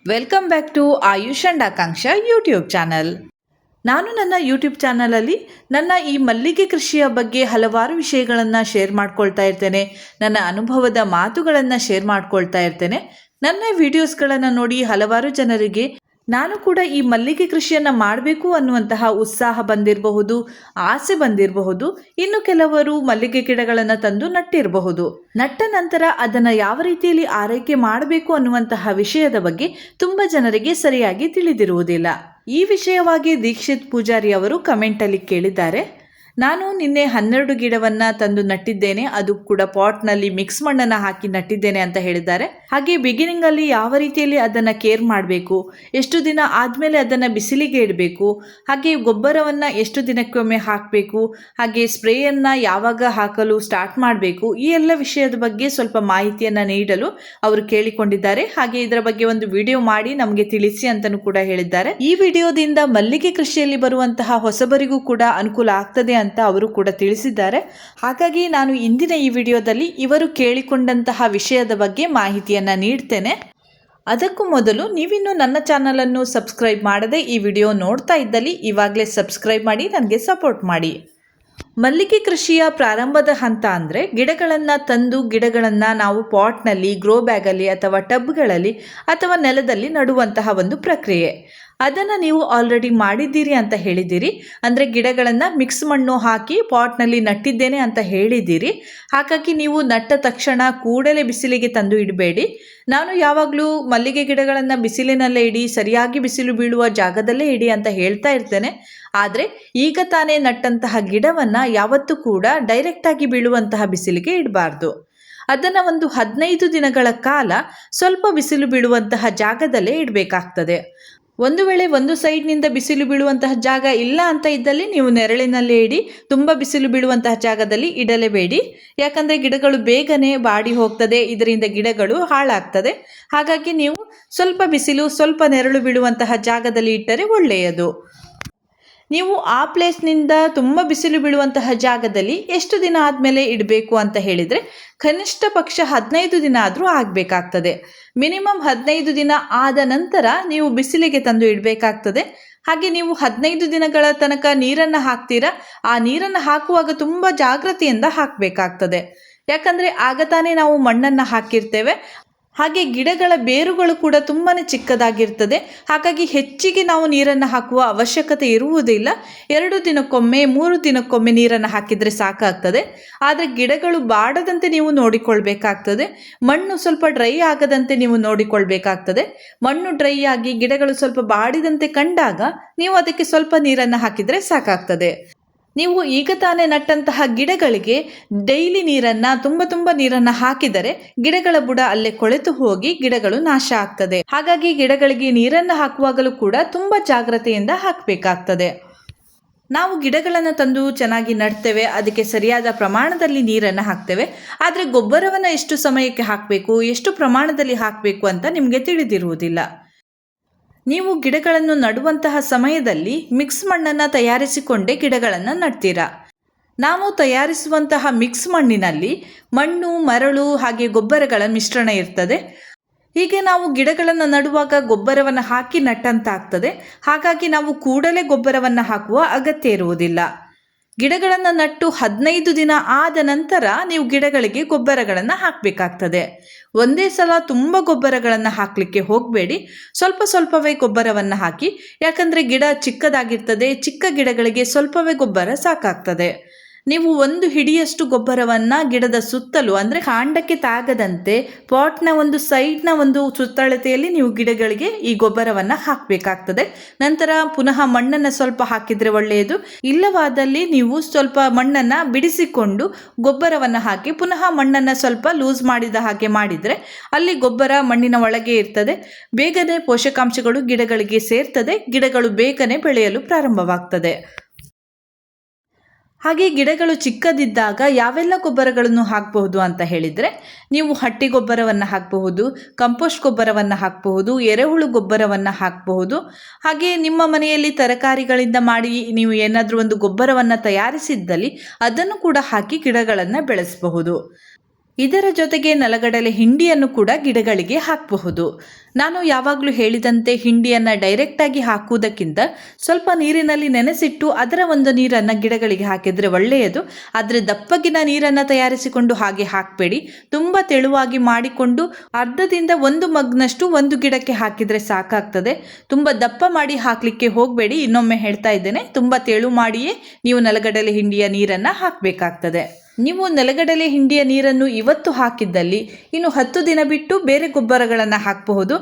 Welcome back to Ayush and Akanksha YouTube channel. ನಾನು ನನ್ನ YouTube ಚಾನಲಲ್ಲಿ ನನ್ನ ಈ ಮಲ್ಲಿಗೆ ಕೃಷಿಯ ಬಗ್ಗೆ ಹಲವಾರು ವಿಷಯಗಳನ್ನು ಶೇರ್ ಮಾಡ್ಕೊಳ್ತಾ ಇರ್ತೇನೆ. ನನ್ನ ಅನುಭವದ ಮಾತುಗಳನ್ನು ಶೇರ್ ಮಾಡ್ಕೊಳ್ತಾ ಇರ್ತೇನೆ. ನನ್ನ ವಿಡಿಯೋಸ್ಗಳನ್ನು ನೋಡಿ ಹಲವಾರು ಜನರಿಗೆ ನಾನು ಕೂಡ ಈ ಮಲ್ಲಿಗೆ ಕೃಷಿಯನ್ನು ಮಾಡಬೇಕು ಅನ್ನುವಂತಹ ಉತ್ಸಾಹ ಬಂದಿರಬಹುದು, ಆಸೆ ಬಂದಿರಬಹುದು. ಇನ್ನು ಕೆಲವರು ಮಲ್ಲಿಗೆ ಗಿಡಗಳನ್ನು ತಂದು ನಟ್ಟಿರಬಹುದು. ನಟ್ಟ ನಂತರ ಅದನ್ನು ಯಾವ ರೀತಿಯಲ್ಲಿ ಆರೈಕೆ ಮಾಡಬೇಕು ಅನ್ನುವಂತಹ ವಿಷಯದ ಬಗ್ಗೆ ತುಂಬ ಜನರಿಗೆ ಸರಿಯಾಗಿ ತಿಳಿದಿರುವುದಿಲ್ಲ. ಈ ವಿಷಯವಾಗಿ ದೀಕ್ಷಿತ್ ಪೂಜಾರಿ ಅವರು ಕಮೆಂಟಲ್ಲಿ ಕೇಳಿದ್ದಾರೆ, ನಾನು ನಿನ್ನೆ 12 ಗಿಡವನ್ನು ತಂದು ನಟ್ಟಿದ್ದೇನೆ, ಅದು ಕೂಡ ಪಾಟ್ನಲ್ಲಿ ಮಿಕ್ಸ್ ಮಣ್ಣನ್ನು ಹಾಕಿ ನಟ್ಟಿದ್ದೇನೆ ಅಂತ ಹೇಳಿದ್ದಾರೆ. ಹಾಗೆ ಬಿಗಿನಿಂಗಲ್ಲಿ ಯಾವ ರೀತಿಯಲ್ಲಿ ಅದನ್ನು ಕೇರ್ ಮಾಡಬೇಕು, ಎಷ್ಟು ದಿನ ಆದಮೇಲೆ ಅದನ್ನು ಬಿಸಿಲಿಗೆ ಇಡಬೇಕು, ಹಾಗೆ ಗೊಬ್ಬರವನ್ನು ಎಷ್ಟು ದಿನಕ್ಕೊಮ್ಮೆ ಹಾಕಬೇಕು, ಹಾಗೆ ಸ್ಪ್ರೇಯನ್ನು ಯಾವಾಗ ಹಾಕಲು ಸ್ಟಾರ್ಟ್ ಮಾಡಬೇಕು, ಈ ಎಲ್ಲ ವಿಷಯದ ಬಗ್ಗೆ ಸ್ವಲ್ಪ ಮಾಹಿತಿಯನ್ನು ನೀಡಲು ಅವರು ಕೇಳಿಕೊಂಡಿದ್ದಾರೆ. ಹಾಗೆ ಇದರ ಬಗ್ಗೆ ಒಂದು ವಿಡಿಯೋ ಮಾಡಿ ನಮಗೆ ತಿಳಿಸಿ ಅಂತಲೂ ಕೂಡ ಹೇಳಿದ್ದಾರೆ. ಈ ವಿಡಿಯೋದಿಂದ ಮಲ್ಲಿಗೆ ಕೃಷಿಯಲ್ಲಿ ಬರುವಂತಹ ಹೊಸಬರಿಗೂ ಕೂಡ ಅನುಕೂಲ ಆಗ್ತದೆ ಅಂತ ಅವರು ಕೂಡ ತಿಳಿಸಿದ್ದಾರೆ. ಹಾಗಾಗಿ ನಾನು ಇಂದಿನ ಈ ವಿಡಿಯೋದಲ್ಲಿ ಇವರು ಕೇಳಿಕೊಂಡಂತಹ ವಿಷಯದ ಬಗ್ಗೆ ಮಾಹಿತಿಯನ್ನು ನೀಡ್ತೇನೆ. ಅದಕ್ಕೂ ಮೊದಲು ನೀವಿನ್ನೂ ನನ್ನ ಚಾನಲನ್ನು ಸಬ್ಸ್ಕ್ರೈಬ್ ಮಾಡದೆ ಈ ವಿಡಿಯೋ ನೋಡ್ತಾ ಇದ್ದಲ್ಲಿ ಇವಾಗಲೇ ಸಬ್ಸ್ಕ್ರೈಬ್ ಮಾಡಿ ನನಗೆ ಸಪೋರ್ಟ್ ಮಾಡಿ. ಮಲ್ಲಿಗೆ ಕೃಷಿಯ ಪ್ರಾರಂಭದ ಹಂತ ಅಂದರೆ ಗಿಡಗಳನ್ನು ತಂದು ಗಿಡಗಳನ್ನು ನಾವು ಪಾಟ್ನಲ್ಲಿ, ಗ್ರೋ ಬ್ಯಾಗಲ್ಲಿ ಅಥವಾ ಟಬ್ಗಳಲ್ಲಿ ಅಥವಾ ನೆಲದಲ್ಲಿ ನಡುವಂತಹ ಒಂದು ಪ್ರಕ್ರಿಯೆ. ಅದನ್ನು ನೀವು ಆಲ್ರೆಡಿ ಮಾಡಿದ್ದೀರಿ ಅಂತ ಹೇಳಿದ್ದೀರಿ, ಅಂದರೆ ಗಿಡಗಳನ್ನು ಮಿಕ್ಸ್ ಮಣ್ಣು ಹಾಕಿ ಪಾಟ್ನಲ್ಲಿ ನಟ್ಟಿದ್ದೇನೆ ಅಂತ ಹೇಳಿದ್ದೀರಿ. ಹಾಗಾಗಿ ನೀವು ನಟ್ಟ ತಕ್ಷಣ ಕೂಡಲೇ ಬಿಸಿಲಿಗೆ ತಂದು ಇಡಬೇಡಿ. ನಾನು ಯಾವಾಗಲೂ ಮಲ್ಲಿಗೆ ಗಿಡಗಳನ್ನು ಬಿಸಿಲಿನಲ್ಲೇ ಇಡಿ, ಸರಿಯಾಗಿ ಬಿಸಿಲು ಬೀಳುವ ಜಾಗದಲ್ಲೇ ಇಡಿ ಅಂತ ಹೇಳ್ತಾ ಇರ್ತೇನೆ. ಆದರೆ ಈಗ ತಾನೇ ನಟ್ಟಂತಹ ಗಿಡವನ್ನು ಯಾವತ್ತೂ ಕೂಡ ಡೈರೆಕ್ಟಾಗಿ ಬೀಳುವಂತಹ ಬಿಸಿಲಿಗೆ ಇಡಬಾರ್ದು. ಅದನ್ನು ಒಂದು 15 ದಿನಗಳ ಕಾಲ ಸ್ವಲ್ಪ ಬಿಸಿಲು ಬೀಳುವಂತಹ ಜಾಗದಲ್ಲೇ ಇಡಬೇಕಾಗ್ತದೆ. ಒಂದು ವೇಳೆ ಒಂದು ಸೈಡ್ನಿಂದ ಬಿಸಿಲು ಬೀಳುವಂತಹ ಜಾಗ ಇಲ್ಲ ಅಂತ ಇದ್ದಲ್ಲಿ ನೀವು ನೆರಳಿನಲ್ಲೇ ಇಡಿ. ತುಂಬ ಬಿಸಿಲು ಬೀಳುವಂತಹ ಜಾಗದಲ್ಲಿ ಇಡಲೇಬೇಡಿ, ಯಾಕಂದರೆ ಗಿಡಗಳು ಬೇಗನೆ ಬಾಡಿ ಹೋಗ್ತದೆ, ಇದರಿಂದ ಗಿಡಗಳು ಹಾಳಾಗ್ತದೆ. ಹಾಗಾಗಿ ನೀವು ಸ್ವಲ್ಪ ಬಿಸಿಲು, ಸ್ವಲ್ಪ ನೆರಳು ಬೀಳುವಂತಹ ಜಾಗದಲ್ಲಿ ಇಟ್ಟರೆ ಒಳ್ಳೆಯದು. ನೀವು ಆ ಪ್ಲೇಸ್ನಿಂದ ತುಂಬ ಬಿಸಿಲು ಬೀಳುವಂತಹ ಜಾಗದಲ್ಲಿ ಎಷ್ಟು ದಿನ ಆದಮೇಲೆ ಇಡಬೇಕು ಅಂತ ಹೇಳಿದರೆ, ಕನಿಷ್ಠ ಪಕ್ಷ 15 ದಿನ ಆದರೂ ಆಗಬೇಕಾಗ್ತದೆ. ಮಿನಿಮಮ್ 15 ದಿನ ಆದ ನಂತರ ನೀವು ಬಿಸಿಲಿಗೆ ತಂದು ಇಡಬೇಕಾಗ್ತದೆ. ಹಾಗೆ ನೀವು 15 ದಿನಗಳ ತನಕ ನೀರನ್ನು ಹಾಕ್ತೀರಾ, ಆ ನೀರನ್ನು ಹಾಕುವಾಗ ತುಂಬ ಜಾಗ್ರತೆಯಿಂದ ಹಾಕಬೇಕಾಗ್ತದೆ. ಯಾಕಂದರೆ ಆಗ ತಾನೇ ನಾವು ಮಣ್ಣನ್ನು ಹಾಕಿರ್ತೇವೆ. ಹಾಗೆ ಗಿಡಗಳ ಬೇರುಗಳು ಕೂಡ ತುಂಬಾ ಚಿಕ್ಕದಾಗಿರ್ತದೆ. ಹಾಗಾಗಿ ಹೆಚ್ಚಿಗೆ ನಾವು ನೀರನ್ನು ಹಾಕುವ ಅವಶ್ಯಕತೆ ಇರುವುದಿಲ್ಲ. 2 ದಿನಕ್ಕೊಮ್ಮೆ 3 ದಿನಕ್ಕೊಮ್ಮೆ ನೀರನ್ನು ಹಾಕಿದರೆ ಸಾಕಾಗ್ತದೆ. ಆದರೆ ಗಿಡಗಳು ಬಾಡದಂತೆ ನೀವು ನೋಡಿಕೊಳ್ಬೇಕಾಗ್ತದೆ. ಮಣ್ಣು ಸ್ವಲ್ಪ ಡ್ರೈ ಆಗದಂತೆ ನೀವು ನೋಡಿಕೊಳ್ಬೇಕಾಗ್ತದೆ. ಮಣ್ಣು ಡ್ರೈ ಆಗಿ ಗಿಡಗಳು ಸ್ವಲ್ಪ ಬಾಡಿದಂತೆ ಕಂಡಾಗ ನೀವು ಅದಕ್ಕೆ ಸ್ವಲ್ಪ ನೀರನ್ನು ಹಾಕಿದರೆ ಸಾಕಾಗ್ತದೆ. ನೀವು ಈಗ ತಾನೇ ನಟ್ಟಂತಹ ಗಿಡಗಳಿಗೆ ಡೈಲಿ ನೀರನ್ನು ತುಂಬ ನೀರನ್ನು ಹಾಕಿದರೆ ಗಿಡಗಳ ಬುಡ ಅಲ್ಲೇ ಕೊಳೆತು ಹೋಗಿ ಗಿಡಗಳು ನಾಶ ಆಗ್ತದೆ. ಹಾಗಾಗಿ ಗಿಡಗಳಿಗೆ ನೀರನ್ನು ಹಾಕುವಾಗಲೂ ಕೂಡ ತುಂಬ ಜಾಗ್ರತೆಯಿಂದ ಹಾಕಬೇಕಾಗ್ತದೆ. ನಾವು ಗಿಡಗಳನ್ನು ತಂದು ಚೆನ್ನಾಗಿ ನಡ್ತೇವೆ, ಅದಕ್ಕೆ ಸರಿಯಾದ ಪ್ರಮಾಣದಲ್ಲಿ ನೀರನ್ನು ಹಾಕ್ತೇವೆ. ಆದರೆ ಗೊಬ್ಬರವನ್ನು ಎಷ್ಟು ಸಮಯಕ್ಕೆ ಹಾಕಬೇಕು, ಎಷ್ಟು ಪ್ರಮಾಣದಲ್ಲಿ ಹಾಕಬೇಕು ಅಂತ ನಿಮಗೆ ತಿಳಿದಿರುವುದಿಲ್ಲ. ನೀವು ಗಿಡಗಳನ್ನು ನಡುವಂತಹ ಸಮಯದಲ್ಲಿ ಮಿಕ್ಸ್ ಮಣ್ಣನ್ನು ತಯಾರಿಸಿಕೊಂಡೇ ಗಿಡಗಳನ್ನು ನಡ್ತೀರಾ. ನಾವು ತಯಾರಿಸುವಂತಹ ಮಿಕ್ಸ್ ಮಣ್ಣಿನಲ್ಲಿ ಮಣ್ಣು, ಮರಳು ಹಾಗೆ ಗೊಬ್ಬರಗಳ ಮಿಶ್ರಣ ಇರ್ತದೆ. ಹೀಗೆ ನಾವು ಗಿಡಗಳನ್ನು ನಡುವಾಗ ಗೊಬ್ಬರವನ್ನು ಹಾಕಿ ನಟ್ಟಂತಾಗ್ತದೆ. ಹಾಗಾಗಿ ನಾವು ಕೂಡಲೇ ಗೊಬ್ಬರವನ್ನು ಹಾಕುವ ಅಗತ್ಯ ಇರುವುದಿಲ್ಲ. ಗಿಡಗಳನ್ನು ನಟ್ಟು 15 ದಿನ ಆದ ನಂತರ ನೀವು ಗಿಡಗಳಿಗೆ ಗೊಬ್ಬರಗಳನ್ನು ಹಾಕಬೇಕಾಗ್ತದೆ. ಒಂದೇ ಸಲ ತುಂಬ ಗೊಬ್ಬರಗಳನ್ನು ಹಾಕಲಿಕ್ಕೆ ಹೋಗಬೇಡಿ, ಸ್ವಲ್ಪವೇ ಗೊಬ್ಬರವನ್ನು ಹಾಕಿ. ಯಾಕಂದರೆ ಗಿಡ ಚಿಕ್ಕದಾಗಿರ್ತದೆ, ಚಿಕ್ಕ ಗಿಡಗಳಿಗೆ ಸ್ವಲ್ಪವೇ ಗೊಬ್ಬರ ಸಾಕಾಗ್ತದೆ. ನೀವು ಒಂದು ಹಿಡಿಯಷ್ಟು ಗೊಬ್ಬರವನ್ನು ಗಿಡದ ಸುತ್ತಲೂ, ಅಂದರೆ ಕಾಂಡಕ್ಕೆ ತಾಗದಂತೆ ಪಾಟ್ನ ಒಂದು ಸೈಡ್ನ ಒಂದು ಸುತ್ತಳತೆಯಲ್ಲಿ ನೀವು ಗಿಡಗಳಿಗೆ ಈ ಗೊಬ್ಬರವನ್ನು ಹಾಕಬೇಕಾಗ್ತದೆ. ನಂತರ ಪುನಃ ಮಣ್ಣನ್ನು ಸ್ವಲ್ಪ ಹಾಕಿದರೆ ಒಳ್ಳೆಯದು. ಇಲ್ಲವಾದಲ್ಲಿ ನೀವು ಸ್ವಲ್ಪ ಮಣ್ಣನ್ನು ಬಿಡಿಸಿಕೊಂಡು ಗೊಬ್ಬರವನ್ನು ಹಾಕಿ ಪುನಃ ಮಣ್ಣನ್ನು ಸ್ವಲ್ಪ ಲೂಸ್ ಮಾಡಿದ ಹಾಗೆ ಮಾಡಿದರೆ ಅಲ್ಲಿ ಗೊಬ್ಬರ ಮಣ್ಣಿನ ಒಳಗೆ ಇರ್ತದೆ. ಬೇಗನೆ ಪೋಷಕಾಂಶಗಳು ಗಿಡಗಳಿಗೆ ಸೇರ್ತದೆ, ಗಿಡಗಳು ಬೇಗನೆ ಬೆಳೆಯಲು ಪ್ರಾರಂಭವಾಗ್ತದೆ. ಹಾಗೆ ಗಿಡಗಳು ಚಿಕ್ಕದಿದ್ದಾಗ ಯಾವೆಲ್ಲ ಗೊಬ್ಬರಗಳನ್ನು ಹಾಕಬಹುದು ಅಂತ ಹೇಳಿದರೆ, ನೀವು ಹಟ್ಟಿ ಗೊಬ್ಬರವನ್ನು ಹಾಕಬಹುದು, ಕಂಪೋಸ್ಟ್ ಗೊಬ್ಬರವನ್ನು ಹಾಕಬಹುದು, ಎರೆಹುಳು ಗೊಬ್ಬರವನ್ನು ಹಾಕಬಹುದು. ಹಾಗೆ ನಿಮ್ಮ ಮನೆಯಲ್ಲಿ ತರಕಾರಿಗಳಿಂದ ಮಾಡಿ ನೀವು ಏನಾದರೂ ಒಂದು ಗೊಬ್ಬರವನ್ನು ತಯಾರಿಸಿದ್ದಲ್ಲಿ ಅದನ್ನು ಕೂಡ ಹಾಕಿ ಗಿಡಗಳನ್ನು ಬೆಳೆಸಬಹುದು. ಇದರ ಜೊತೆಗೆ ನೆಲಗಡಲೆ ಹಿಂಡಿಯನ್ನು ಕೂಡ ಗಿಡಗಳಿಗೆ ಹಾಕಬಹುದು. ನಾನು ಯಾವಾಗಲೂ ಹೇಳಿದಂತೆ ಹಿಂಡಿಯನ್ನು ಡೈರೆಕ್ಟಾಗಿ ಹಾಕುವುದಕ್ಕಿಂತ ಸ್ವಲ್ಪ ನೀರಿನಲ್ಲಿ ನೆನೆಸಿಟ್ಟು ಅದರ ಒಂದು ನೀರನ್ನು ಗಿಡಗಳಿಗೆ ಹಾಕಿದರೆ ಒಳ್ಳೆಯದು. ಆದರೆ ದಪ್ಪಗಿನ ನೀರನ್ನು ತಯಾರಿಸಿಕೊಂಡು ಹಾಗೆ ಹಾಕಬೇಡಿ. ತುಂಬ ತೆಳುವಾಗಿ ಮಾಡಿಕೊಂಡು ಅರ್ಧದಿಂದ 1 ಮಗ್ನಷ್ಟು ಒಂದು ಗಿಡಕ್ಕೆ ಹಾಕಿದರೆ ಸಾಕಾಗ್ತದೆ. ತುಂಬ ದಪ್ಪ ಮಾಡಿ ಹಾಕಲಿಕ್ಕೆ ಹೋಗಬೇಡಿ. ಇನ್ನೊಮ್ಮೆ ಹೇಳ್ತಾ ಇದ್ದೇನೆ, ತುಂಬ ತೆಳು ಮಾಡಿಯೇ ನೀವು ನೆಲಗಡಲೆ ಹಿಂಡಿಯ ನೀರನ್ನು ಹಾಕಬೇಕಾಗ್ತದೆ. ನೀವು ನೆಲಗಡಲೆ ಹಿಂಡಿಯ ನೀರನ್ನು ಇವತ್ತು ಹಾಕಿದ್ದಲ್ಲಿ ಇನ್ನು 10 ದಿನ ಬಿಟ್ಟು ಬೇರೆ ಗೊಬ್ಬರಗಳನ್ನು ಹಾಕಬಹುದು.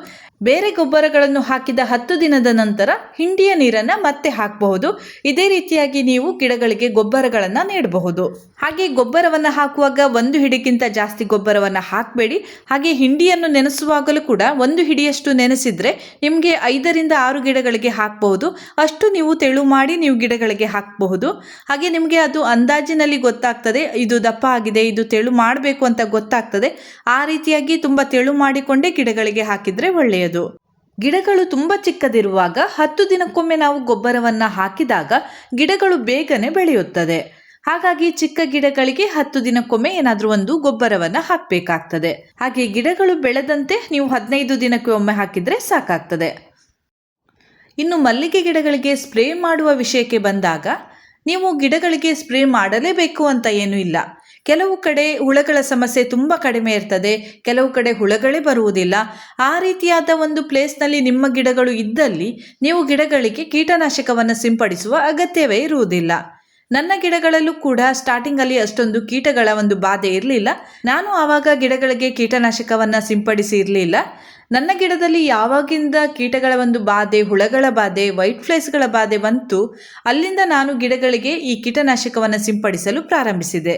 ಬೇರೆ ಗೊಬ್ಬರಗಳನ್ನು ಹಾಕಿದ 10 ದಿನದ ನಂತರ ಹಿಂಡಿಯ ನೀರನ್ನು ಮತ್ತೆ ಹಾಕಬಹುದು. ಇದೇ ರೀತಿಯಾಗಿ ನೀವು ಗಿಡಗಳಿಗೆ ಗೊಬ್ಬರಗಳನ್ನು ನೀಡಬಹುದು. ಹಾಗೆ ಗೊಬ್ಬರವನ್ನು ಹಾಕುವಾಗ 1 ಹಿಡಿಗಿಂತ ಜಾಸ್ತಿ ಗೊಬ್ಬರವನ್ನು ಹಾಕಬೇಡಿ. ಹಾಗೆ ಹಿಂಡಿಯನ್ನು ನೆನೆಸುವಾಗಲೂ ಕೂಡ 1 ಹಿಡಿಯಷ್ಟು ನೆನೆಸಿದರೆ ನಿಮಗೆ 5ರಿಂದ 6 ಗಿಡಗಳಿಗೆ ಹಾಕಬಹುದು. ಅಷ್ಟು ನೀವು ತೆಳು ಮಾಡಿ ನೀವು ಗಿಡಗಳಿಗೆ ಹಾಕಬಹುದು. ಹಾಗೆ ನಿಮಗೆ ಅದು ಅಂದಾಜಿನಲ್ಲಿ ಗೊತ್ತಾಗ್ತದೆ, ಇದು ದಪ್ಪ ಆಗಿದೆ, ಇದು ತೆಳು ಮಾಡಬೇಕು ಅಂತ ಗೊತ್ತಾಗ್ತದೆ. ಆ ರೀತಿಯಾಗಿ ತುಂಬ ತೆಳು ಮಾಡಿಕೊಂಡೇ ಗಿಡಗಳಿಗೆ ಹಾಕಿದರೆ ಒಳ್ಳೆಯದು. ಗಿಡಗಳು ತುಂಬ ಚಿಕ್ಕದಿರುವಾಗ 10 ದಿನಕ್ಕೊಮ್ಮೆ ನಾವು ಗೊಬ್ಬರವನ್ನು ಹಾಕಿದಾಗ ಗಿಡಗಳು ಬೇಗನೆ ಬೆಳೆಯುತ್ತದೆ. ಹಾಗಾಗಿ ಚಿಕ್ಕ ಗಿಡಗಳಿಗೆ 10 ದಿನಕ್ಕೊಮ್ಮೆ ಏನಾದರೂ ಒಂದು ಗೊಬ್ಬರವನ್ನು ಹಾಕಬೇಕಾಗ್ತದೆ. ಹಾಗೆ ಗಿಡಗಳು ಬೆಳೆದಂತೆ ನೀವು 15 ದಿನಕ್ಕೆ ಒಮ್ಮೆ ಹಾಕಿದರೆ ಸಾಕಾಗ್ತದೆ. ಇನ್ನು ಮಲ್ಲಿಗೆ ಗಿಡಗಳಿಗೆ ಸ್ಪ್ರೇ ಮಾಡುವ ವಿಷಯಕ್ಕೆ ಬಂದಾಗ ನೀವು ಗಿಡಗಳಿಗೆ ಸ್ಪ್ರೇ ಮಾಡಲೇಬೇಕು ಅಂತ ಏನೂ ಇಲ್ಲ. ಕೆಲವು ಕಡೆ ಹುಳಗಳ ಸಮಸ್ಯೆ ತುಂಬ ಕಡಿಮೆ ಇರ್ತದೆ, ಕೆಲವು ಕಡೆ ಹುಳಗಳೇ ಬರುವುದಿಲ್ಲ. ಆ ರೀತಿಯಾದ ಒಂದು ಪ್ಲೇಸ್ನಲ್ಲಿ ನಿಮ್ಮ ಗಿಡಗಳು ಇದ್ದಲ್ಲಿ ನೀವು ಗಿಡಗಳಿಗೆ ಕೀಟನಾಶಕವನ್ನು ಸಿಂಪಡಿಸುವ ಅಗತ್ಯವೇ ಇರುವುದಿಲ್ಲ. ನನ್ನ ಗಿಡಗಳಲ್ಲೂ ಕೂಡ ಸ್ಟಾರ್ಟಿಂಗಲ್ಲಿ ಅಷ್ಟೊಂದು ಕೀಟಗಳ ಒಂದು ಬಾಧೆ ಇರಲಿಲ್ಲ. ನಾನು ಆವಾಗ ಗಿಡಗಳಿಗೆ ಕೀಟನಾಶಕವನ್ನು ಸಿಂಪಡಿಸಿ ಇರಲಿಲ್ಲ. ನನ್ನ ಗಿಡದಲ್ಲಿ ಯಾವಾಗಿಂದ ಕೀಟಗಳ ಒಂದು ಬಾಧೆ, ಹುಳಗಳ ಬಾಧೆ, ವೈಟ್ ಫ್ಲೈಸ್ಗಳ ಬಾಧೆ ಬಂತು, ಅಲ್ಲಿಂದ ನಾನು ಗಿಡಗಳಿಗೆ ಈ ಕೀಟನಾಶಕವನ್ನು ಸಿಂಪಡಿಸಲು ಪ್ರಾರಂಭಿಸಿದೆ.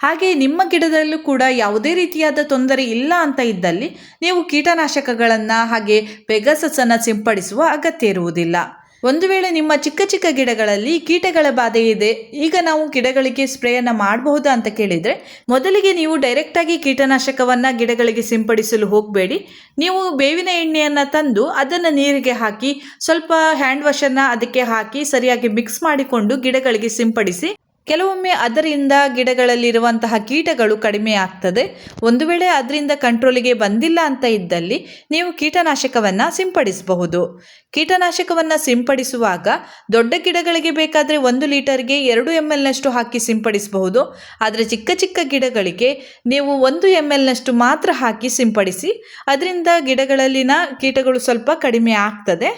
ಹಾಗೆ ನಿಮ್ಮ ಗಿಡದಲ್ಲೂ ಕೂಡ ಯಾವುದೇ ರೀತಿಯಾದ ತೊಂದರೆ ಇಲ್ಲ ಅಂತ ಇದ್ದಲ್ಲಿ ನೀವು ಕೀಟನಾಶಕಗಳನ್ನು ಹಾಗೆ ಪೆಗಾಸಸನ್ನು ಸಿಂಪಡಿಸುವ ಅಗತ್ಯ ಇರುವುದಿಲ್ಲ. ಒಂದು ವೇಳೆ ನಿಮ್ಮ ಚಿಕ್ಕ ಚಿಕ್ಕ ಗಿಡಗಳಲ್ಲಿ ಕೀಟಗಳ ಬಾಧೆ ಇದೆ, ಈಗ ನಾವು ಗಿಡಗಳಿಗೆ ಸ್ಪ್ರೇಯನ್ನು ಮಾಡಬಹುದಾ ಅಂತ ಕೇಳಿದರೆ, ಮೊದಲಿಗೆ ನೀವು ಡೈರೆಕ್ಟಾಗಿ ಕೀಟನಾಶಕವನ್ನು ಗಿಡಗಳಿಗೆ ಸಿಂಪಡಿಸಲು ಹೋಗಬೇಡಿ. ನೀವು ಬೇವಿನ ಎಣ್ಣೆಯನ್ನು ತಂದು ಅದನ್ನು ನೀರಿಗೆ ಹಾಕಿ ಸ್ವಲ್ಪ ಹ್ಯಾಂಡ್ ವಾಶನ್ನು ಅದಕ್ಕೆ ಹಾಕಿ ಸರಿಯಾಗಿ ಮಿಕ್ಸ್ ಮಾಡಿಕೊಂಡು ಗಿಡಗಳಿಗೆ ಸಿಂಪಡಿಸಿ. ಕೆಲವೊಮ್ಮೆ ಅದರಿಂದ ಗಿಡಗಳಲ್ಲಿರುವಂತಹ ಕೀಟಗಳು ಕಡಿಮೆ ಆಗ್ತದೆ. ಒಂದು ವೇಳೆ ಅದರಿಂದ ಕಂಟ್ರೋಲಿಗೆ ಬಂದಿಲ್ಲ ಅಂತ ಇದ್ದಲ್ಲಿ ನೀವು ಕೀಟನಾಶಕವನ್ನು ಸಿಂಪಡಿಸಬಹುದು. ಕೀಟನಾಶಕವನ್ನು ಸಿಂಪಡಿಸುವಾಗ ದೊಡ್ಡ ಗಿಡಗಳಿಗೆ ಬೇಕಾದರೆ 1 ಲೀಟರ್ಗೆ 2 ml ಹಾಕಿ ಸಿಂಪಡಿಸಬಹುದು. ಆದರೆ ಚಿಕ್ಕ ಚಿಕ್ಕ ಗಿಡಗಳಿಗೆ ನೀವು 1 ml ಮಾತ್ರ ಹಾಕಿ ಸಿಂಪಡಿಸಿ. ಅದರಿಂದ ಗಿಡಗಳಲ್ಲಿನ ಕೀಟಗಳು ಸ್ವಲ್ಪ ಕಡಿಮೆ ಆಗ್ತದೆ.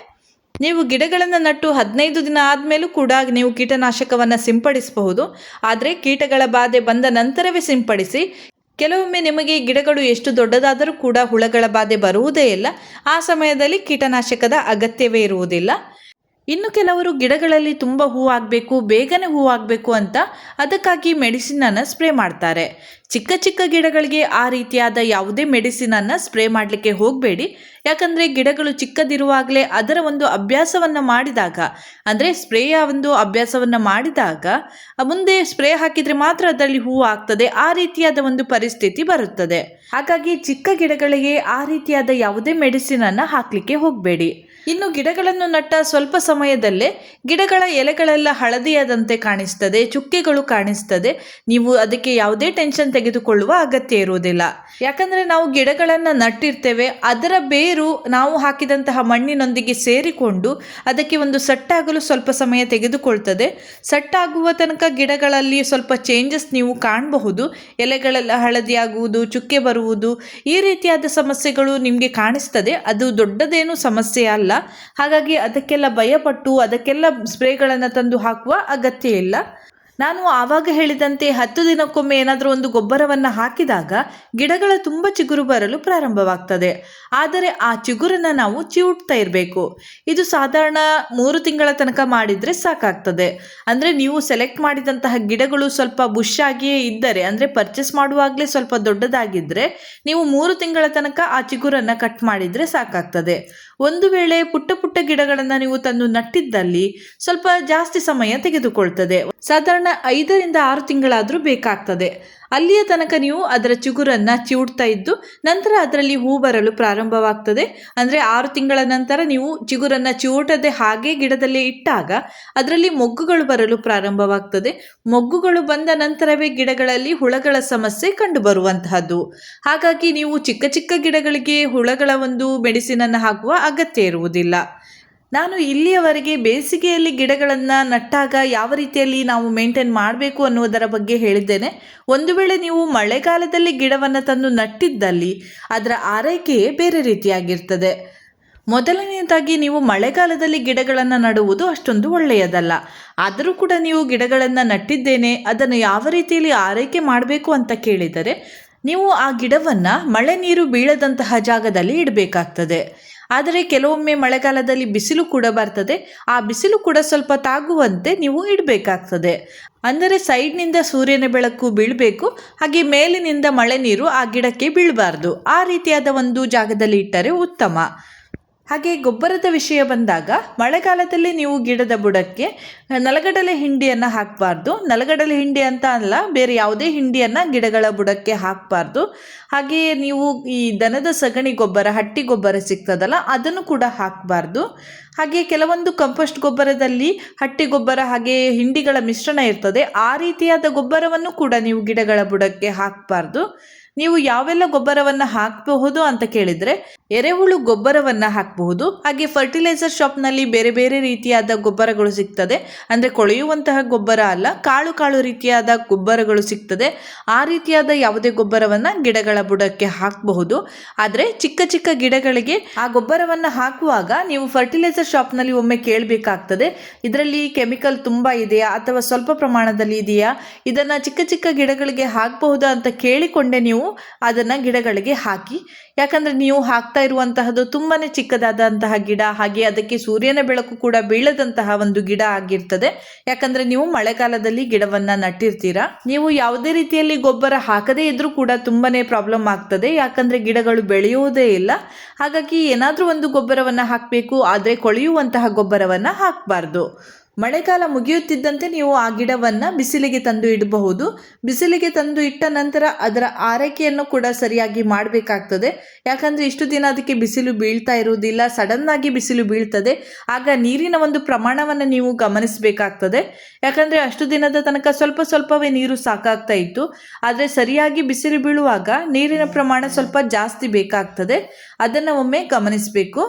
ನೀವು ಗಿಡಗಳನ್ನು ನಟ್ಟು 15 ದಿನ ಆದಮೇಲೂ ಕೂಡ ನೀವು ಕೀಟನಾಶಕವನ್ನು ಸಿಂಪಡಿಸಬಹುದು. ಆದರೆ ಕೀಟಗಳ ಬಾಧೆ ಬಂದ ನಂತರವೇ ಸಿಂಪಡಿಸಿ. ಕೆಲವೊಮ್ಮೆ ನಿಮಗೆ ಗಿಡಗಳು ಎಷ್ಟು ದೊಡ್ಡದಾದರೂ ಕೂಡ ಹುಳಗಳ ಬಾಧೆ ಬರುವುದೇ ಇಲ್ಲ. ಆ ಸಮಯದಲ್ಲಿ ಕೀಟನಾಶಕದ ಅಗತ್ಯವೇ ಇರುವುದಿಲ್ಲ. ಇನ್ನು ಕೆಲವರು ಗಿಡಗಳಲ್ಲಿ ತುಂಬ ಹೂವಾಗಬೇಕು, ಬೇಗನೆ ಹೂವಾಗಬೇಕು ಅಂತ ಅದಕ್ಕಾಗಿ ಮೆಡಿಸಿನನ್ನು ಸ್ಪ್ರೇ ಮಾಡ್ತಾರೆ. ಚಿಕ್ಕ ಚಿಕ್ಕ ಗಿಡಗಳಿಗೆ ಆ ರೀತಿಯಾದ ಯಾವುದೇ ಮೆಡಿಸಿನನ್ನು ಸ್ಪ್ರೇ ಮಾಡಲಿಕ್ಕೆ ಹೋಗಬೇಡಿ. ಯಾಕಂದರೆ ಗಿಡಗಳು ಚಿಕ್ಕದಿರುವಾಗಲೇ ಅದರ ಒಂದು ಅಭ್ಯಾಸವನ್ನು ಮಾಡಿದಾಗ, ಅಂದರೆ ಸ್ಪ್ರೇಯ ಒಂದು ಅಭ್ಯಾಸವನ್ನು ಮಾಡಿದಾಗ ಮುಂದೆ ಸ್ಪ್ರೇ ಹಾಕಿದರೆ ಮಾತ್ರ ಅದರಲ್ಲಿ ಹೂವು ಆಗ್ತದೆ. ಆ ರೀತಿಯಾದ ಒಂದು ಪರಿಸ್ಥಿತಿ ಬರುತ್ತದೆ. ಹಾಗಾಗಿ ಚಿಕ್ಕ ಗಿಡಗಳಿಗೆ ಆ ರೀತಿಯಾದ ಯಾವುದೇ ಮೆಡಿಸಿನನ್ನು ಹಾಕಲಿಕ್ಕೆ ಹೋಗಬೇಡಿ. ಇನ್ನು ಗಿಡಗಳನ್ನು ನಟ್ಟ ಸ್ವಲ್ಪ ಸಮಯದಲ್ಲೇ ಗಿಡಗಳ ಎಲೆಗಳೆಲ್ಲ ಹಳದಿಯಾದಂತೆ ಕಾಣಿಸ್ತದೆ, ಚುಕ್ಕೆಗಳು ಕಾಣಿಸ್ತದೆ. ನೀವು ಅದಕ್ಕೆ ಯಾವುದೇ ಟೆನ್ಷನ್ ತೆಗೆದುಕೊಳ್ಳುವ ಅಗತ್ಯ ಇರುವುದಿಲ್ಲ. ಯಾಕಂದರೆ ನಾವು ಗಿಡಗಳನ್ನು ನಟ್ಟಿರ್ತೇವೆ, ಅದರ ಬೇರು ನಾವು ಹಾಕಿದಂತಹ ಮಣ್ಣಿನೊಂದಿಗೆ ಸೇರಿಕೊಂಡು ಅದಕ್ಕೆ ಒಂದು ಸಟ್ಟಾಗಲು ಸ್ವಲ್ಪ ಸಮಯ ತೆಗೆದುಕೊಳ್ತದೆ. ಸಟ್ಟಾಗುವ ತನಕ ಗಿಡಗಳಲ್ಲಿ ಸ್ವಲ್ಪ ಚೇಂಜಸ್ ನೀವು ಕಾಣಬಹುದು. ಎಲೆಗಳೆಲ್ಲ ಹಳದಿಯಾಗುವುದು, ಚುಕ್ಕೆ ಬರುವುದು, ಈ ರೀತಿಯಾದ ಸಮಸ್ಯೆಗಳು ನಿಮಗೆ ಕಾಣಿಸ್ತದೆ. ಅದು ದೊಡ್ಡದೇನು ಸಮಸ್ಯೆ ಅಲ್ಲ. ಹಾಗಾಗಿ ಅದಕ್ಕೆಲ್ಲ ಭಯಪಟ್ಟು ಅದಕ್ಕೆಲ್ಲ ಸ್ಪ್ರೇಗಳನ್ನು ತಂದು ಹಾಕುವ ಅಗತ್ಯ ಇಲ್ಲ. ನಾನು ಆವಾಗ ಹೇಳಿದಂತೆ 10 ದಿನಕ್ಕೊಮ್ಮೆ ಏನಾದರೂ ಒಂದು ಗೊಬ್ಬರವನ್ನು ಹಾಕಿದಾಗ ಗಿಡಗಳ ತುಂಬ ಚಿಗುರು ಬರಲು ಪ್ರಾರಂಭವಾಗ್ತದೆ. ಆದರೆ ಆ ಚಿಗುರನ್ನು ನಾವು ಚಿವುಟ್ತಾ ಇರಬೇಕು. ಇದು ಸಾಧಾರಣ 3 ತಿಂಗಳ ತನಕ ಮಾಡಿದರೆ ಸಾಕಾಗ್ತದೆ. ಅಂದರೆ ನೀವು ಸೆಲೆಕ್ಟ್ ಮಾಡಿದಂತಹ ಗಿಡಗಳು ಸ್ವಲ್ಪ ಬುಷ್ ಆಗಿಯೇ ಇದ್ದರೆ, ಅಂದರೆ ಪರ್ಚೇಸ್ ಮಾಡುವಾಗಲೇ ಸ್ವಲ್ಪ ದೊಡ್ಡದಾಗಿದ್ದರೆ ನೀವು 3 ತಿಂಗಳ ತನಕ ಆ ಚಿಗುರನ್ನು ಕಟ್ ಮಾಡಿದರೆ ಸಾಕಾಗ್ತದೆ. ಒಂದು ವೇಳೆ ಪುಟ್ಟ ಪುಟ್ಟ ಗಿಡಗಳನ್ನು ನೀವು ತಂದು ನಟ್ಟಿದ್ದಲ್ಲಿ ಸ್ವಲ್ಪ ಜಾಸ್ತಿ ಸಮಯ ತೆಗೆದುಕೊಳ್ತದೆ. ಸಾಧಾರಣ 5ರಿಂದ 6 ತಿಂಗಳಾದರೂ ಬೇಕಾಗ್ತದೆ. ಅಲ್ಲಿಯ ತನಕ ನೀವು ಅದರ ಚಿಗುರನ್ನು ಚಿವುಡ್ತಾ ಇದ್ದು ನಂತರ ಅದರಲ್ಲಿ ಹೂ ಬರಲು ಪ್ರಾರಂಭವಾಗ್ತದೆ. ಅಂದರೆ 6 ತಿಂಗಳ ನಂತರ ನೀವು ಚಿಗುರನ್ನು ಚಿವುಟದೆ ಹಾಗೆ ಗಿಡದಲ್ಲಿ ಇಟ್ಟಾಗ ಅದರಲ್ಲಿ ಮೊಗ್ಗುಗಳು ಬರಲು ಪ್ರಾರಂಭವಾಗ್ತದೆ. ಮೊಗ್ಗುಗಳು ಬಂದ ನಂತರವೇ ಗಿಡಗಳಲ್ಲಿ ಹುಳಗಳ ಸಮಸ್ಯೆ ಕಂಡುಬರುವಂತಹದ್ದು. ಹಾಗಾಗಿ ನೀವು ಚಿಕ್ಕ ಚಿಕ್ಕ ಗಿಡಗಳಿಗೆ ಹುಳಗಳ ಒಂದು ಮೆಡಿಸಿನನ್ನು ಹಾಕುವ ಅಗತ್ಯ ಇರುವುದಿಲ್ಲ. ನಾನು ಇಲ್ಲಿಯವರೆಗೆ ಬೇಸಿಗೆಯಲ್ಲಿ ಗಿಡಗಳನ್ನು ನಟ್ಟಾಗ ಯಾವ ರೀತಿಯಲ್ಲಿ ನಾವು ಮೇಂಟೈನ್ ಮಾಡಬೇಕು ಅನ್ನುವುದರ ಬಗ್ಗೆ ಹೇಳಿದ್ದೇನೆ. ಒಂದು ವೇಳೆ ನೀವು ಮಳೆಗಾಲದಲ್ಲಿ ಗಿಡವನ್ನು ತಂದು ನಟ್ಟಿದ್ದಲ್ಲಿ ಅದರ ಆರೈಕೆಯೇ ಬೇರೆ ರೀತಿಯಾಗಿರ್ತದೆ. ಮೊದಲನೆಯದಾಗಿ ನೀವು ಮಳೆಗಾಲದಲ್ಲಿ ಗಿಡಗಳನ್ನು ನಡುವುದು ಅಷ್ಟೊಂದು ಒಳ್ಳೆಯದಲ್ಲ. ಆದರೂ ಕೂಡ ನೀವು ಗಿಡಗಳನ್ನು ನಟ್ಟಿದ್ದೇನೆ, ಅದನ್ನು ಯಾವ ರೀತಿಯಲ್ಲಿ ಆರೈಕೆ ಮಾಡಬೇಕು ಅಂತ ಕೇಳಿದರೆ ನೀವು ಆ ಗಿಡವನ್ನು ಮಳೆ ನೀರು ಬೀಳದಂತಹ ಜಾಗದಲ್ಲಿ ಇಡಬೇಕಾಗ್ತದೆ. ಆದರೆ ಕೆಲವೊಮ್ಮೆ ಮಳೆಗಾಲದಲ್ಲಿ ಬಿಸಿಲು ಕೂಡ ಬರ್ತದೆ. ಆ ಬಿಸಿಲು ಕೂಡ ಸ್ವಲ್ಪ ತಾಗುವಂತೆ ನೀವು ಇಡಬೇಕಾಗ್ತದೆ. ಅಂದರೆ ಸೈಡ್ನಿಂದ ಸೂರ್ಯನ ಬೆಳಕು ಬೀಳಬೇಕು, ಹಾಗೆ ಮೇಲಿನಿಂದ ಮಳೆ ನೀರು ಆ ಗಿಡಕ್ಕೆ ಬೀಳಬಾರ್ದು. ಆ ರೀತಿಯಾದ ಒಂದು ಜಾಗದಲ್ಲಿ ಇಟ್ಟರೆ ಉತ್ತಮ. ಹಾಗೆ ಗೊಬ್ಬರದ ವಿಷಯ ಬಂದಾಗ ಮಳೆಗಾಲದಲ್ಲಿ ನೀವು ಗಿಡದ ಬುಡಕ್ಕೆ ನೆಲಗಡಲೆ ಹಿಂಡಿಯನ್ನು ಹಾಕಬಾರ್ದು. ನೆಲಗಡಲೆ ಹಿಂಡಿ ಅಂತ ಅಲ್ಲ, ಬೇರೆ ಯಾವುದೇ ಹಿಂಡಿಯನ್ನು ಗಿಡಗಳ ಬುಡಕ್ಕೆ ಹಾಕಬಾರ್ದು. ಹಾಗೆಯೇ ನೀವು ಈ ದನದ ಸಗಣಿ ಗೊಬ್ಬರ, ಹಟ್ಟಿ ಗೊಬ್ಬರ ಸಿಗ್ತದಲ್ಲ, ಅದನ್ನು ಕೂಡ ಹಾಕಬಾರ್ದು. ಹಾಗೆ ಕೆಲವೊಂದು ಕಂಪೋಸ್ಟ್ ಗೊಬ್ಬರದಲ್ಲಿ ಹಟ್ಟಿ ಗೊಬ್ಬರ ಹಾಗೆ ಹಿಂಡಿಗಳ ಮಿಶ್ರಣ ಇರ್ತದೆ. ಆ ರೀತಿಯಾದ ಗೊಬ್ಬರವನ್ನು ಕೂಡ ನೀವು ಗಿಡಗಳ ಬುಡಕ್ಕೆ ಹಾಕಬಾರ್ದು. ನೀವು ಯಾವೆಲ್ಲ ಗೊಬ್ಬರವನ್ನು ಹಾಕಬಹುದು ಅಂತ ಕೇಳಿದರೆ ಎರೆಹುಳು ಗೊಬ್ಬರವನ್ನು ಹಾಕಬಹುದು. ಹಾಗೆ ಫರ್ಟಿಲೈಸರ್ ಶಾಪ್ನಲ್ಲಿ ಬೇರೆ ಬೇರೆ ರೀತಿಯಾದ ಗೊಬ್ಬರಗಳು ಸಿಗ್ತದೆ. ಅಂದರೆ ಕೊಳೆಯುವಂತಹ ಗೊಬ್ಬರ ಅಲ್ಲ, ಕಾಳು ಕಾಳು ರೀತಿಯಾದ ಗೊಬ್ಬರಗಳು ಸಿಗ್ತದೆ. ಆ ರೀತಿಯಾದ ಯಾವುದೇ ಗೊಬ್ಬರವನ್ನು ಗಿಡಗಳ ಬುಡಕ್ಕೆ ಹಾಕಬಹುದು. ಆದರೆ ಚಿಕ್ಕ ಚಿಕ್ಕ ಗಿಡಗಳಿಗೆ ಆ ಗೊಬ್ಬರವನ್ನು ಹಾಕುವಾಗ ನೀವು ಫರ್ಟಿಲೈಸರ್ ಶಾಪ್ನಲ್ಲಿ ಒಮ್ಮೆ ಕೇಳಬೇಕಾಗ್ತದೆ, ಇದರಲ್ಲಿ ಕೆಮಿಕಲ್ ತುಂಬ ಇದೆಯಾ ಅಥವಾ ಸ್ವಲ್ಪ ಪ್ರಮಾಣದಲ್ಲಿ ಇದೆಯಾ, ಇದನ್ನು ಚಿಕ್ಕ ಚಿಕ್ಕ ಗಿಡಗಳಿಗೆ ಹಾಕಬಹುದಾ ಅಂತ ಕೇಳಿಕೊಂಡೆ ನೀವು ಅದನ್ನು ಗಿಡಗಳಿಗೆ ಹಾಕಿ. ಯಾಕಂದರೆ ನೀವು ಹಾಕ್ತಾ ಇರುವಂತಹದ್ದು ತುಂಬಾ ಚಿಕ್ಕದಾದಂತಹ ಗಿಡ, ಹಾಗೆ ಅದಕ್ಕೆ ಸೂರ್ಯನ ಬೆಳಕು ಕೂಡ ಬೀಳದಂತಹ ಒಂದು ಗಿಡ ಆಗಿರ್ತದೆ. ಯಾಕಂದರೆ ನೀವು ಮಳೆಗಾಲದಲ್ಲಿ ಗಿಡವನ್ನು ನಟ್ಟಿರ್ತೀರಾ. ನೀವು ಯಾವುದೇ ರೀತಿಯಲ್ಲಿ ಗೊಬ್ಬರ ಹಾಕದೇ ಇದ್ರೂ ಕೂಡ ತುಂಬಾ ಪ್ರಾಬ್ಲಮ್ ಆಗ್ತದೆ. ಯಾಕಂದರೆ ಗಿಡಗಳು ಬೆಳೆಯುವುದೇ ಇಲ್ಲ. ಹಾಗಾಗಿ ಏನಾದರೂ ಒಂದು ಗೊಬ್ಬರವನ್ನು ಹಾಕಬೇಕು, ಆದರೆ ಕೊಳೆಯುವಂತಹ ಗೊಬ್ಬರವನ್ನು ಹಾಕಬಾರ್ದು. ಮಳೆಗಾಲ ಮುಗಿಯುತ್ತಿದ್ದಂತೆ ನೀವು ಆ ಗಿಡವನ್ನು ಬಿಸಿಲಿಗೆ ತಂದು ಇಡಬಹುದು. ಬಿಸಿಲಿಗೆ ತಂದು ಇಟ್ಟ ನಂತರ ಅದರ ಆರೈಕೆಯನ್ನು ಕೂಡ ಸರಿಯಾಗಿ ಮಾಡಬೇಕಾಗ್ತದೆ. ಯಾಕಂದರೆ ಇಷ್ಟು ದಿನ ಅದಕ್ಕೆ ಬಿಸಿಲು ಬೀಳ್ತಾ ಇರುವುದಿಲ್ಲ, ಸಡನ್ನಾಗಿ ಬಿಸಿಲು ಬೀಳ್ತದೆ. ಆಗ ನೀರಿನ ಒಂದು ಪ್ರಮಾಣವನ್ನು ನೀವು ಗಮನಿಸಬೇಕಾಗ್ತದೆ. ಯಾಕಂದರೆ ಅಷ್ಟು ದಿನದ ತನಕ ಸ್ವಲ್ಪ ಸ್ವಲ್ಪವೇ ನೀರು ಸಾಕಾಗ್ತಾ ಇತ್ತು. ಆದರೆ ಸರಿಯಾಗಿ ಬಿಸಿಲು ಬೀಳುವಾಗ ನೀರಿನ ಪ್ರಮಾಣ ಸ್ವಲ್ಪ ಜಾಸ್ತಿ ಬೇಕಾಗ್ತದೆ. ಅದನ್ನು ಒಮ್ಮೆ ಗಮನಿಸಬೇಕು.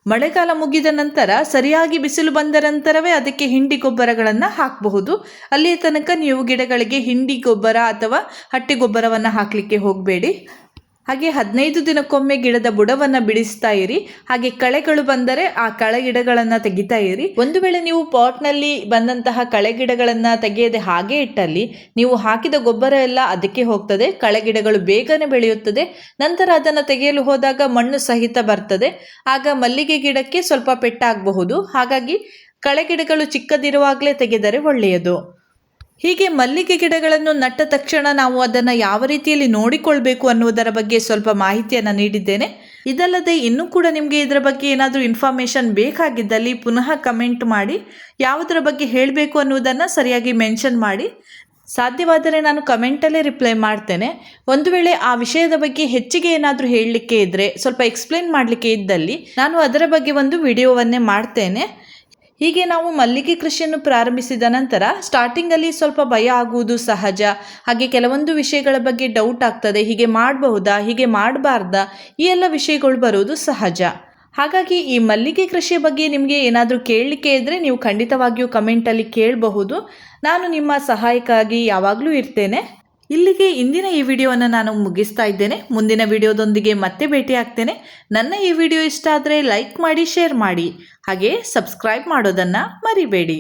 ಮಳೆಗಾಲ ಮುಗಿದ ನಂತರ ಸರಿಯಾಗಿ ಬಿಸಿಲು ಬಂದ ನಂತರವೇ ಅದಕ್ಕೆ ಹಿಂಡಿ ಗೊಬ್ಬರಗಳನ್ನು ಹಾಕಬಹುದು. ಅಲ್ಲಿಯ ತನಕ ನೀವು ಗಿಡಗಳಿಗೆ ಹಿಂಡಿ ಗೊಬ್ಬರ ಅಥವಾ ಹಟ್ಟಿ ಗೊಬ್ಬರವನ್ನು ಹಾಕಲಿಕ್ಕೆ ಹೋಗಬೇಡಿ. ಹಾಗೆ 15 ದಿನಕ್ಕೊಮ್ಮೆ ಗಿಡದ ಬುಡವನ್ನು ಬಿಡಿಸ್ತಾ ಇರಿ. ಹಾಗೆ ಕಳೆಗಳು ಬಂದರೆ ಆ ಕಳೆ ಗಿಡಗಳನ್ನು ತೆಗಿತಾ ಇರಿ. ಒಂದು ವೇಳೆ ನೀವು ಪಾಟ್ನಲ್ಲಿ ಬಂದಂತಹ ಕಳೆ ಗಿಡಗಳನ್ನು ತೆಗೆಯದೆ ಹಾಗೆ ಇಟ್ಟಲ್ಲಿ ನೀವು ಹಾಕಿದ ಗೊಬ್ಬರ ಎಲ್ಲ ಅದಕ್ಕೆ ಹೋಗ್ತದೆ. ಕಳೆ ಗಿಡಗಳು ಬೇಗನೆ ಬೆಳೆಯುತ್ತದೆ. ನಂತರ ಅದನ್ನು ತೆಗೆಯಲು ಹೋದಾಗ ಮಣ್ಣು ಸಹಿತ ಬರ್ತದೆ. ಆಗ ಮಲ್ಲಿಗೆ ಗಿಡಕ್ಕೆ ಸ್ವಲ್ಪ ಪೆಟ್ಟಾಗಬಹುದು. ಹಾಗಾಗಿ ಕಳೆ ಗಿಡಗಳು ಚಿಕ್ಕದಿರುವಾಗಲೇ ತೆಗೆದರೆ ಒಳ್ಳೆಯದು. ಹೀಗೆ ಮಲ್ಲಿಗೆ ಗಿಡಗಳನ್ನು ನಟ್ಟ ತಕ್ಷಣ ನಾವು ಅದನ್ನು ಯಾವ ರೀತಿಯಲ್ಲಿ ನೋಡಿಕೊಳ್ಬೇಕು ಅನ್ನುವುದರ ಬಗ್ಗೆ ಸ್ವಲ್ಪ ಮಾಹಿತಿಯನ್ನು ನೀಡಿದ್ದೇನೆ. ಇದಲ್ಲದೆ ಇನ್ನೂ ಕೂಡ ನಿಮಗೆ ಇದರ ಬಗ್ಗೆ ಏನಾದರೂ ಇನ್ಫಾರ್ಮೇಷನ್ ಬೇಕಾಗಿದ್ದಲ್ಲಿ ಪುನಃ ಕಮೆಂಟ್ ಮಾಡಿ. ಯಾವುದರ ಬಗ್ಗೆ ಹೇಳಬೇಕು ಅನ್ನುವುದನ್ನು ಸರಿಯಾಗಿ ಮೆನ್ಷನ್ ಮಾಡಿ. ಸಾಧ್ಯವಾದರೆ ನಾನು ಕಮೆಂಟಲ್ಲೇ ರಿಪ್ಲೈ ಮಾಡ್ತೇನೆ. ಒಂದು ವೇಳೆ ಆ ವಿಷಯದ ಬಗ್ಗೆ ಹೆಚ್ಚಿಗೆ ಏನಾದರೂ ಹೇಳಲಿಕ್ಕೆ ಇದ್ದರೆ, ಸ್ವಲ್ಪ ಎಕ್ಸ್ಪ್ಲೇನ್ ಮಾಡಲಿಕ್ಕೆ ಇದ್ದಲ್ಲಿ ನಾನು ಅದರ ಬಗ್ಗೆ ಒಂದು ವಿಡಿಯೋವನ್ನೇ ಮಾಡ್ತೇನೆ. ಹೀಗೆ ನಾವು ಮಲ್ಲಿಗೆ ಕೃಷಿಯನ್ನು ಪ್ರಾರಂಭಿಸಿದ ನಂತರ ಸ್ಟಾರ್ಟಿಂಗಲ್ಲಿ ಸ್ವಲ್ಪ ಭಯ ಆಗುವುದು ಸಹಜ. ಹಾಗೆ ಕೆಲವೊಂದು ವಿಷಯಗಳ ಬಗ್ಗೆ ಡೌಟ್ ಆಗ್ತದೆ, ಹೀಗೆ ಮಾಡಬಹುದಾ, ಹೀಗೆ ಮಾಡಬಾರ್ದಾ, ಈ ಎಲ್ಲ ವಿಷಯಗಳು ಬರುವುದು ಸಹಜ. ಹಾಗಾಗಿ ಈ ಮಲ್ಲಿಗೆ ಕೃಷಿಯ ಬಗ್ಗೆ ನಿಮಗೆ ಏನಾದರೂ ಕೇಳಲಿಕ್ಕೆ ಇದ್ದರೆ ನೀವು ಖಂಡಿತವಾಗಿಯೂ ಕಮೆಂಟಲ್ಲಿ ಕೇಳಬಹುದು. ನಾನು ನಿಮ್ಮ ಸಹಾಯಕ್ಕಾಗಿ ಯಾವಾಗಲೂ ಇರ್ತೇನೆ. ಇಲ್ಲಿಗೆ ಇಂದಿನ ಈ ವಿಡಿಯೋವನ್ನು ನಾನು ಮುಗಿಸ್ತಾ ಇದ್ದೇನೆ. ಮುಂದಿನ ವಿಡಿಯೋದೊಂದಿಗೆ ಮತ್ತೆ ಭೇಟಿ ಆಗ್ತೇನೆ. ನನ್ನ ಈ ವಿಡಿಯೋ ಇಷ್ಟ ಆದರೆ ಲೈಕ್ ಮಾಡಿ, ಶೇರ್ ಮಾಡಿ, ಹಾಗೆ ಸಬ್ಸ್ಕ್ರೈಬ್ ಮಾಡೋದನ್ನು ಮರಿಬೇಡಿ.